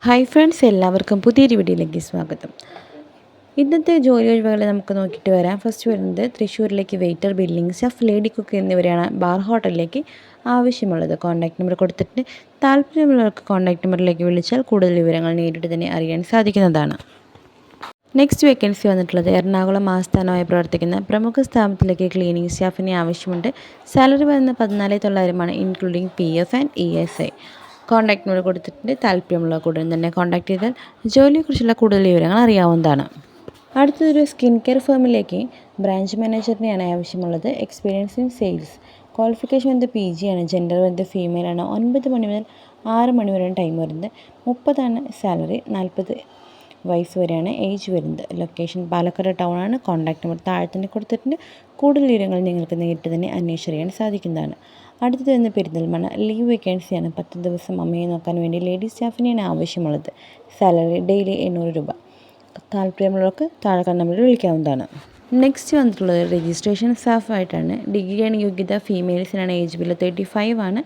Hi friends, എല്ലാവർക്കും പുതിയൊരു വീഡിയോയിലേക്ക് സ്വാഗതം. ഇന്നത്തെ ജോലി ഒഴിവുകൾ നമുക്ക് നോക്കിയിട്ട് വരാം. ഫസ്റ്റ് വരുന്നത് തൃശ്ശൂരിലേക്ക് waiter, billing staff, lady cook എന്നിവരെയാണ് ബാർ ഹോട്ടലിലേക്ക് ആവശ്യമുള്ളത്. കോൺടാക്റ്റ് നമ്പർ കൊടുത്തിട്ട് താല്പര്യമുള്ളവർക്ക് കോൺടാക്റ്റ് നമ്പറിലേക്ക് വിളിച്ചാൽ കൂടുതൽ വിവരങ്ങൾ നേരിട്ട് തന്നെ അറിയാൻ സാധിക്കുന്നതാണ്. നെക്സ്റ്റ് വേക്കൻസി വന്നിട്ടുള്ളത് എറണാകുളം ആസ്ഥാനമായി പ്രവർത്തിക്കുന്ന പ്രമുഖ സ്ഥാപനത്തിലേക്ക് ക്ലീനിങ് സ്റ്റാഫിനെ ആവശ്യമുണ്ട്. സാലറി വരുന്ന 14,900 including PF and ESI. Contact number കൊടുത്തിട്ടുണ്ട്. താല്പര്യമുള്ള കൂടുതൽ തന്നെ കോൺടാക്ട് ചെയ്താൽ ജോലിയെക്കുറിച്ചുള്ള കൂടുതൽ വിവരങ്ങൾ അറിയാവുന്നതാണ്. അടുത്തതൊരു സ്കിൻ കെയർ ഫേമിലേക്ക് ബ്രാഞ്ച് മാനേജറിനെയാണ് ആവശ്യമുള്ളത്. Experience in sales. ക്വാളിഫിക്കേഷൻ വന്നത് PG ആണ്. ജെൻഡർ വന്നത് ഫീമെയിൽ ആണ്. 9 മണി മുതൽ 6 മണി വരെയാണ് ടൈം വരുന്നത്. 30 സാലറി. 40 വയസ്സ് വരെയാണ് ഏജ് വരുന്നത്. ലൊക്കേഷൻ പാലക്കാട് ടൗൺ ആണ്. കോൺടാക്റ്റ് നമ്പർ താഴെ തന്നെ കൊടുത്തിട്ടുണ്ട്. കൂടുതൽ വിവരങ്ങൾ നിങ്ങൾക്ക് നേരിട്ട് തന്നെ അന്വേഷിച്ചറിയാൻ സാധിക്കുന്നതാണ്. അടുത്തത് വരുന്ന പെരിന്തൽമണ്ണ ലീവ് വേക്കൻസിയാണ്. 10 ദിവസം അമ്മയെ നോക്കാൻ വേണ്ടി ലേഡി സ്റ്റാഫിനെയാണ് ആവശ്യമുള്ളത്. സാലറി ഡെയിലി 800 രൂപ. താല്പര്യമുള്ളവർക്ക് താഴെ നമ്പറിൽ വിളിക്കാവുന്നതാണ്. നെക്സ്റ്റ് വന്നിട്ടുള്ളത് രജിസ്ട്രേഷൻ സ്റ്റാഫായിട്ടാണ്. ഡിഗ്രിയാണ് യോഗ്യത. ഫീമെയിൽസിനാണ്. ഏജ് ബില്ലോ 35 ആണ്.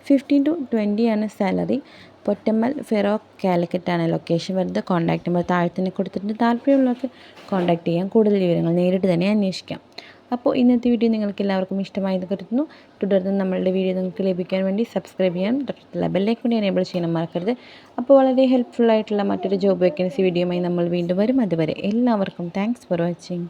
15 to 20 ആണ് സാലറി. പൊറ്റമ്മൽ ഫെറോക്ക് കാലിക്കറ്റാണ് ലൊക്കേഷൻ വരുന്നത്. കോൺടാക്റ്റ് നമ്പർ താഴെ തന്നെ കൊടുത്തിട്ടുണ്ട്. താല്പര്യമുള്ളവർക്ക് കോൺടാക്റ്റ് ചെയ്യാം. കൂടുതൽ വിവരങ്ങൾ നേരിട്ട് തന്നെ അന്വേഷിക്കാം. അപ്പോൾ ഇന്നത്തെ വീഡിയോ നിങ്ങൾക്ക് എല്ലാവർക്കും ഇഷ്ടമായെന്ന് കരുതുന്നു. തുടർന്ന് നമ്മളുടെ വീഡിയോ നിങ്ങൾക്ക് ലഭിക്കാൻ വേണ്ടി സബ്സ്ക്രൈബ് ചെയ്യാൻ തൊട്ടടുത്തുള്ള ബെല്ലൈക്കൺ കൂടി എനേബിൾ ചെയ്യാൻ മറക്കരുത്. അപ്പോൾ വളരെ ഹെൽപ്ഫുൾ ആയിട്ടുള്ള മറ്റൊരു ജോബ് വേക്കൻസി വീഡിയോയുമായി നമ്മൾ വീണ്ടും വരും. അതുവരെ എല്ലാവർക്കും താങ്ക്സ് ഫോർ വാച്ചിങ്.